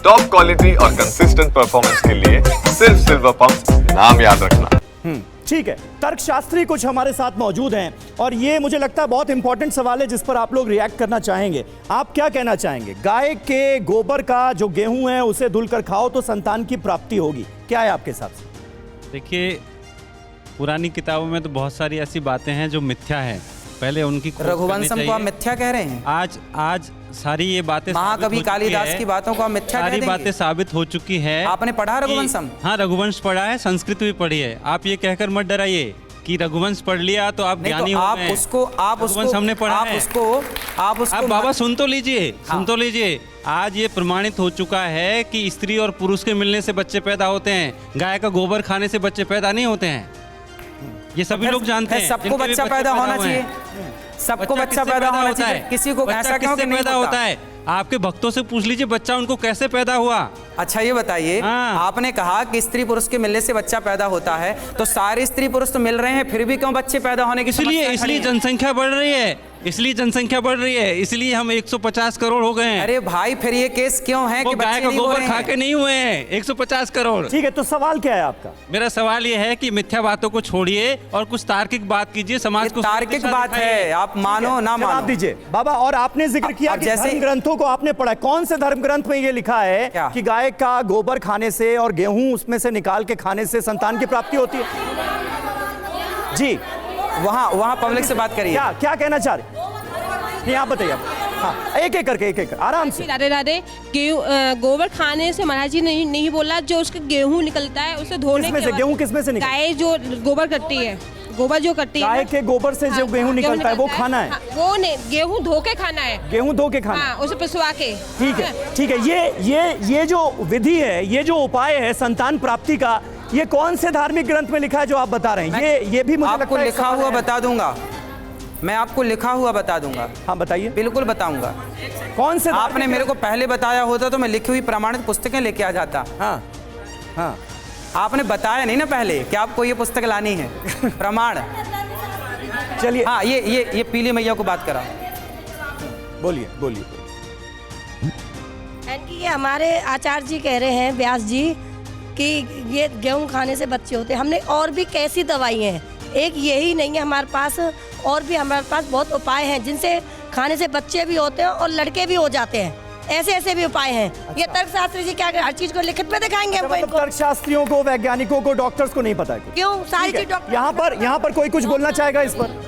Top quality और consistent performance के लिए सिर्फ सिल्वर पंप, नाम याद रखना। ठीक है, तर्कशास्त्री कुछ हमारे साथ मौजूद हैं और ये मुझे लगता है बहुत इंपॉर्टेंट सवाल है जिस पर आप लोग रिएक्ट करना चाहेंगे। आप क्या कहना चाहेंगे? गाय के गोबर का जो गेहूं है उसे धुलकर खाओ तो संतान की प्राप्ति होगी, क्या है आपके हिसाब से? देखिए, पुरानी किताबों में तो बहुत सारी ऐसी बातें हैं जो मिथ्या है, पहले उनकी खोज करनी रघुवंशम को आप मिथ्या कह रहे हैं? आज सारी ये बातें महाकवि कालिदास की बातों को आप मिथ्या कह सारी देंगे? बातें साबित हो चुकी है। आपने पढ़ा रघुवंशम? हाँ, रघुवंश पढ़ा है, संस्कृत भी पढ़ी है। आप ये कहकर मत डराइए कि रघुवंश पढ़ लिया तो आप ज्ञानी हो गए। रघुवंश हमने पढ़ा है। आप बाबा सुन तो लीजिए, सुन तो लीजिए। आज ये प्रमाणित हो चुका है कि स्त्री और पुरुष के मिलने से बच्चे पैदा होते हैं, गाय का गोबर खाने से बच्चे पैदा नहीं होते हैं। ये सभी लोग जानते हैं। सबको बच्चा पैदा होना चाहिए, सबको बच्चा पैदा होना चाहिए। किसी को ऐसा क्यों कि नहीं पैदा होता है? आपके भक्तों से पूछ लीजिए बच्चा उनको कैसे पैदा हुआ। अच्छा ये बताइए, आपने कहा कि स्त्री पुरुष के मिलने से बच्चा पैदा होता है, तो सारे स्त्री पुरुष तो मिल रहे हैं, फिर भी क्यों बच्चे पैदा होने की इसलिए जनसंख्या बढ़ रही है, इसलिए जनसंख्या बढ़ रही है, इसलिए हम 150 करोड़ हो गए हैं। अरे भाई, फिर ये केस क्यों है कि गाय का गोबर खा के नहीं हुए हैं 150 करोड़? ठीक है, तो सवाल क्या है आपका? मेरा सवाल ये है कि मिथ्या बातों को छोड़िए और कुछ तार्किक बात कीजिए। समाज को तार्किक बात है, आप मानो ना मानो। जवाब दीजिए बाबा। और आपने जिक्र किया कि धर्म ग्रंथों को आपने पढ़ा, कौन से धर्म ग्रंथ में ये लिखा है कि गाय का गोबर खाने से और गेहूं उसमें से निकाल के खाने से संतान की प्राप्ति होती है? जी, वहां पब्लिक से बात करिए। क्या कहना चाह रहे? नहीं, आप बताइए। हाँ, एक एक करके आराम से। राधे राधे। गोबर खाने से महाराज जी नहीं बोला, जो उसका गेहूं निकलता है उसे धोने के गेहूं किसमें से निकलता है? गाय जो गोबर करती है, गोबर जो करती है, गाय के गोबर से जो गेहूं निकलता है वो खाना है? वो नहीं, गेहूं धो के खाना है। गेहूं धो के खाना? उसे पिसवा के। ठीक है, ठीक है। ये जो विधि है, ये जो उपाय है संतान प्राप्ति का, ये कौन से धार्मिक ग्रंथ में लिखा है जो आप बता रहे हैं? ये भी मुझे आपको लिखा हुआ बता दूंगा, मैं आपको लिखा हुआ बता दूंगा। हाँ बताइए। बिल्कुल बताऊंगा। कौन से? आपने मेरे को पहले बताया होता तो मैं लिखी हुई प्रमाणित पुस्तकें लेके आ जाता। हाँ, आपने बताया नहीं ना पहले कि आपको ये पुस्तक लानी है प्रमाण। चलिए, हाँ, ये पीली मैया को बात करा। बोलिए। ये हमारे आचार्य जी कह रहे हैं, व्यास जी, कि ये गेहूं खाने से बच्चे होते हैं। हमने और भी कैसी दवाई हैं, एक यही नहीं है हमारे पास, और भी हमारे पास बहुत उपाय हैं जिनसे खाने से बच्चे भी होते हैं और लड़के भी हो जाते हैं। ऐसे भी उपाय हैं। अच्छा। ये तर्कशास्त्री जी क्या हर चीज को लिखित में दिखाएंगे हमको? मतलब तर्कशास्त्रियों को, वैज्ञानिकों को, डॉक्टर्स को नहीं पता है? क्यों? सारी चीज डॉक्टर। यहाँ पर कोई कुछ बोलना चाहेगा इस पर?